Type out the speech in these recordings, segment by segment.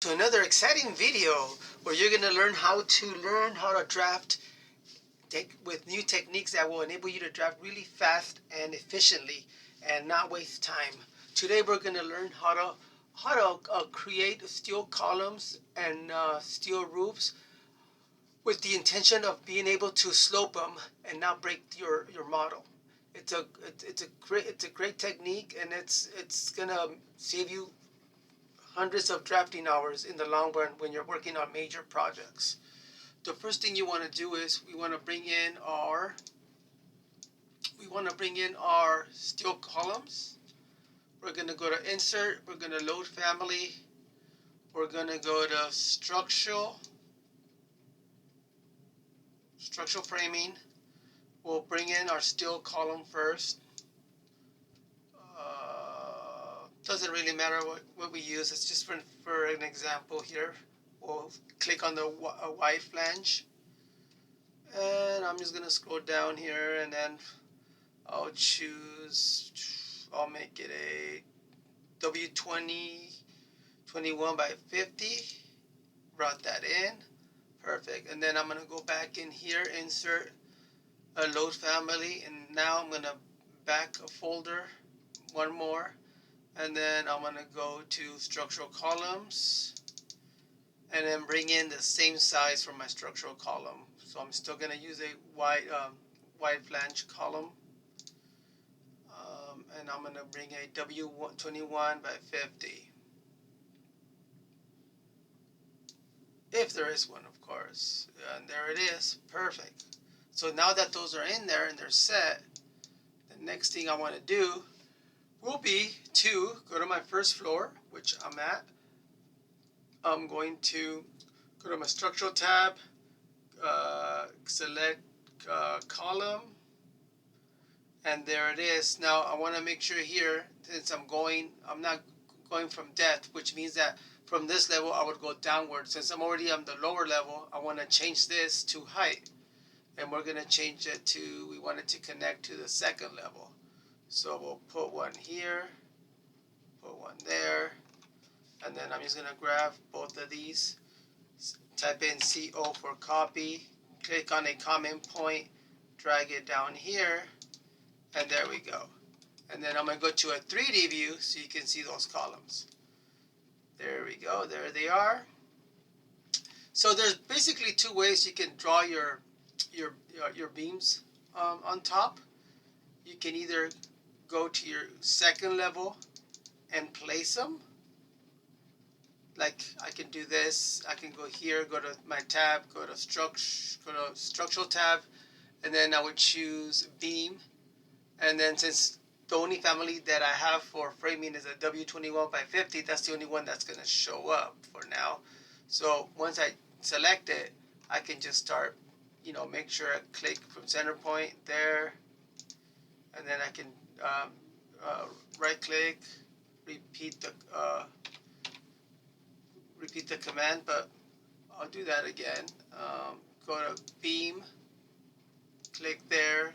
To another exciting video where you're going to learn how to draft with new techniques that will enable you to draft really fast and efficiently and not waste time. Today we're going to learn how to create steel columns and steel roofs with the intention of being able to slope them and not break your model. It's a great technique, and it's gonna save you hundreds of drafting hours in the long run when you're working on major projects. The first thing you want to do is we want to bring in our steel columns. We're going to go to insert, we're going to load family, we're going to go to structural framing. We'll bring in our steel column first. Doesn't really matter what we use. It's just for an example here. We'll click on the Y flange, and I'm just gonna scroll down here, and then I'll make it a W20 21 by 50. Brought that in. Perfect. And then I'm gonna go back in here, insert a load family, and now I'm gonna back a folder, one more, and then I'm gonna go to structural columns, and then bring in the same size for my structural column. So I'm still gonna use a wide flange column, and I'm gonna bring a W21 by 50, if there is one, of course. And there it is. Perfect. So now that those are in there and they're set, the next thing I want to do will be to go to my first floor, which I'm at. I'm going to go to my structural tab, select column, and there it is. Now I want to make sure here, since I'm not going from depth, which means that from this level I would go downward. Since I'm already on the lower level, I want to change this to height, and we're going to change it to, we want it to connect to the second level. So we'll put one here, put one there, and then I'm just going to grab both of these, type in CO for copy, click on a common point, drag it down here, and there we go. And then I'm going to go to a 3D view so you can see those columns. There we go. There they are. So there's basically two ways you can draw your beams on top. You can either go to your second level and place them. Like I can do this. I can go here, go to my tab, go to structural tab, and then I would choose beam. And then since the only family that I have for framing is a W21 by 50, that's the only one that's going to show up for now. So once I select it, I can just start, make sure I click from center point there, and then I can right click, repeat the command, but I'll do that again. Go to beam, click there,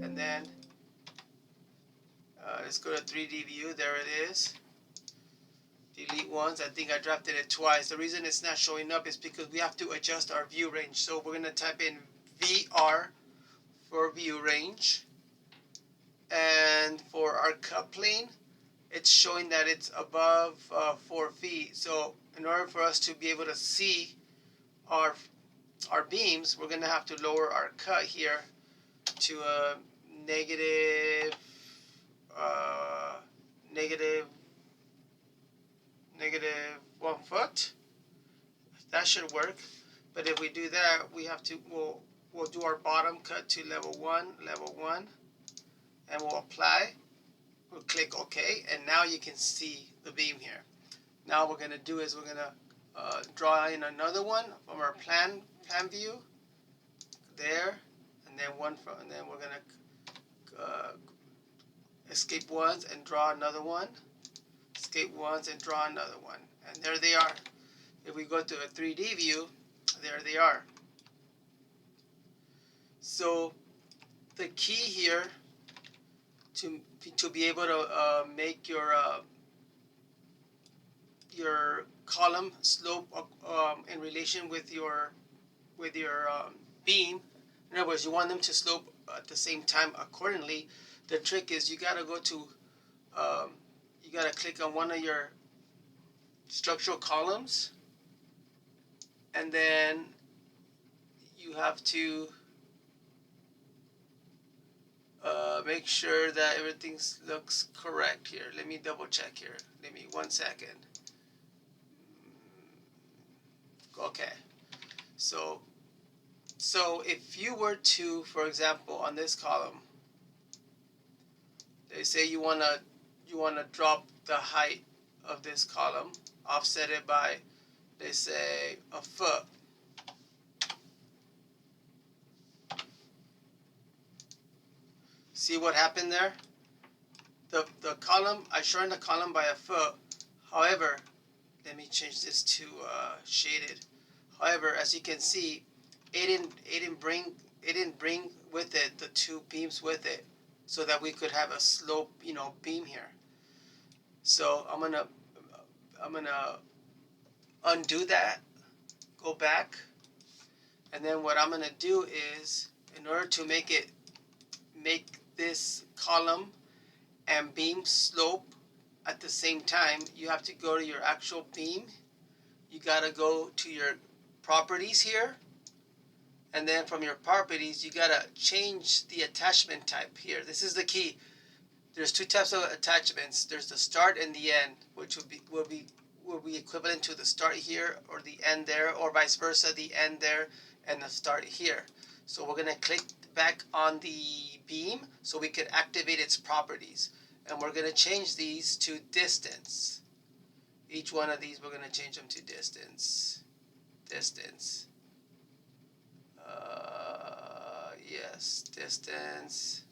and then let's go to 3D view. There it is. Delete once. I think I drafted it twice. The reason it's not showing up is because we have to adjust our view range. So we're going to type in VR for view range. And for our cut plane, it's showing that it's above 4 feet. So in order for us to be able to see our beams, we're going to have to lower our cut here to a negative 1 foot. That should work. But if we do that, we have to, we'll do our bottom cut to level 1, and we'll apply. We'll click OK, and now you can see the beam here. Now what we're going to do is we're going to draw in another one from our plan view there, and then we're going to escape once and draw another one. Escape once and draw another one, and there they are. If we go to a 3D view, there they are. So the key here to be able to make your your column slope in relation with your beam. In other words, you want them to slope at the same time accordingly. The trick is you gotta go to you gotta click on one of your structural columns, and then you have to make sure that everything looks correct here. Let me double check here. Let me 1 second. Okay. So if you were to, for example, on this column, they say you wanna drop the height of this column, offset it by, they say, a foot. See what happened there? The column, I shortened the column by a foot. However, let me change this to shaded. However, as you can see, it didn't bring with it the two beams with it, so that we could have a slope, beam here. So I'm gonna undo that, go back, and then what I'm gonna do is, in order to make this column and beam slope at the same time, you have to go to your actual beam. You gotta go to your properties here, and then from your properties you gotta change the attachment type here. This is the key. There's two types of attachments. There's the start and the end, which will be equivalent to the start here or the end there, or vice versa, the end there and the start here. So we're gonna click back on the beam so we could activate its properties, and we're gonna change these to distance. Each one of these we're gonna change them to distance. Yes, distance,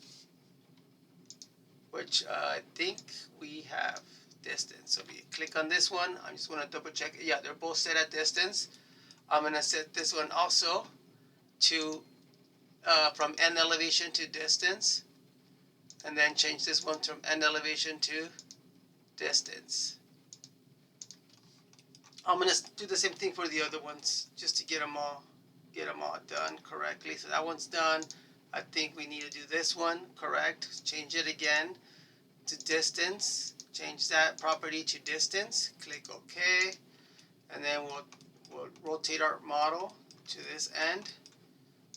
which I think we have distance. So we click on this one. I'm just going to double check. Yeah, they're both set at distance. I'm going to set this one also to from end elevation to distance, and then change this one from end elevation to distance. I'm going to do the same thing for the other ones, just to get them all done correctly. So that one's done. I think we need to do this one correct. Change it again to distance. Change that property to distance. Click OK, and then we'll rotate our model to this end.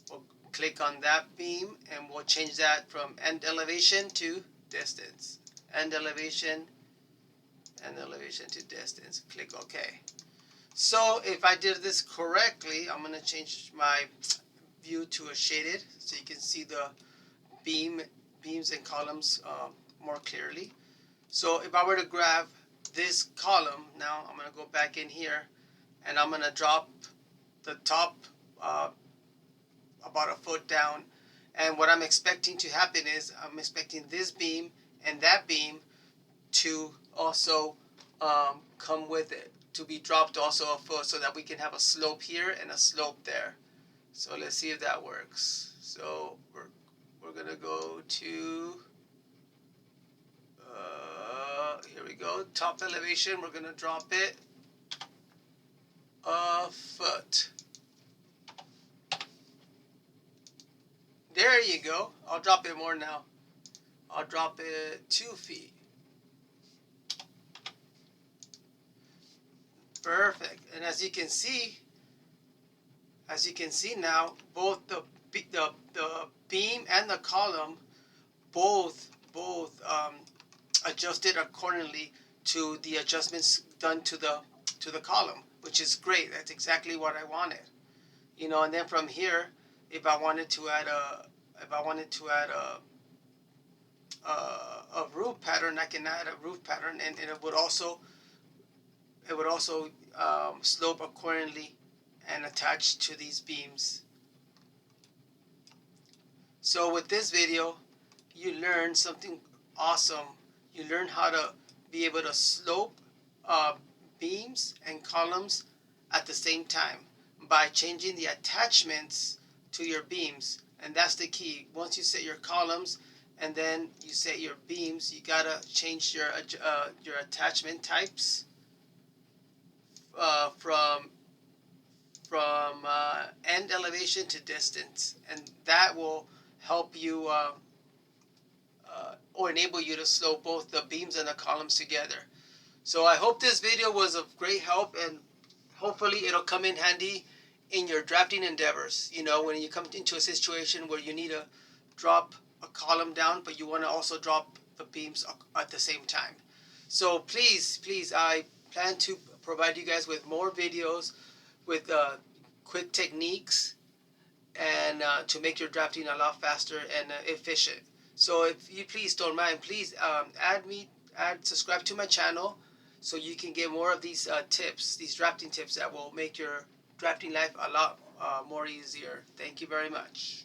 We'll click on that beam, and we'll change that from end elevation to distance. End elevation to distance. Click OK. So if I did this correctly, I'm going to change my view to a shaded so you can see the beams and columns more clearly. So if I were to grab this column, now I'm going to go back in here, and I'm going to drop the top about a foot down. And what I'm expecting to happen is I'm expecting this beam and that beam to also come with it, to be dropped also a foot, so that we can have a slope here and a slope there. So let's see if that works. So we're gonna go to here we go, top elevation. We're gonna drop it a foot. There you go. I'll drop it more now. I'll drop it 2 feet. Perfect. And as you can see now, both the beam and the column both adjusted accordingly to the adjustments done to the column, which is great. That's exactly what I wanted. And then from here, if I wanted to add a roof pattern, I can add a roof pattern, and it would also slope accordingly and attach to these beams. So with this video, you learned something awesome. You learned how to be able to slope beams and columns at the same time by changing the attachments to your beams. And that's the key. Once you set your columns and then you set your beams, you gotta change your attachment types elevation to distance, and that will help you or enable you to slow both the beams and the columns together. So I hope this video was of great help, and hopefully it'll come in handy in your drafting endeavors. You know, when you come into a situation where you need to drop a column down, but you want to also drop the beams at the same time. So please, I plan to provide you guys with more videos with quick techniques and to make your drafting a lot faster and efficient. So if you please don't mind, please subscribe to my channel so you can get more of these tips, these drafting tips that will make your drafting life a lot more easier. Thank you very much.